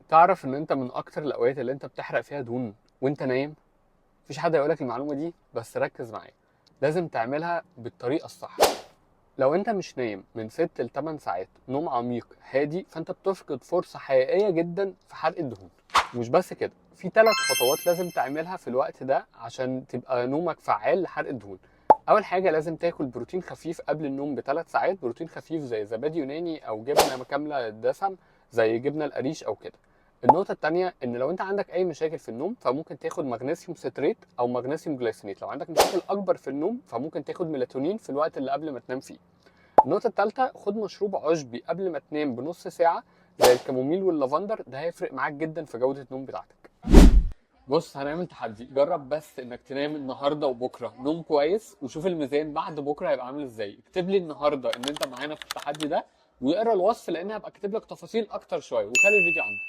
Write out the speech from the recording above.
تعرف ان انت من اكتر الاوقات اللي انت بتحرق فيها دهون وانت نايم؟ مفيش حد هيقولك المعلومه دي، بس ركز معايا. لازم تعملها بالطريقه الصح. لو انت مش نايم من 6 ل 8 ساعات نوم عميق هادي، فانت بتفقد فرصه حقيقيه جدا في حرق الدهون. ومش بس كده، في 3 خطوات لازم تعملها في الوقت ده عشان تبقى نومك فعال لحرق الدهون. اول حاجه، لازم تاكل بروتين خفيف قبل النوم ب3 ساعات. بروتين خفيف زي زبادي يوناني او جبنه كامله الدسم زي جبنه القريش او كده. النقطة التانية، إن لو أنت عندك أي مشاكل في النوم فممكن تاخد مغنيسيوم ستريت أو مغنيسيوم جلايسينيت. لو عندك مشاكل أكبر في النوم فممكن تاخد ميلاتونين في الوقت اللي قبل ما تنام فيه. النقطة التالتة، خد مشروب عشبي قبل ما تنام بنص ساعة زي الكاموميل واللافندر، ده هيفرق معاك جدا في جودة النوم بتاعتك. بص، هنعمل تحدي. جرب بس انك تنام النهارده وبكره نوم كويس، وشوف الميزان بعد بكره هيبقى عامل ازاي. اكتب لي النهارده ان انت معانا في التحدي ده، واقرا الوصف لان هبقى كاتب لك تفاصيل اكتر شويه، وخلي الفيديو عندك.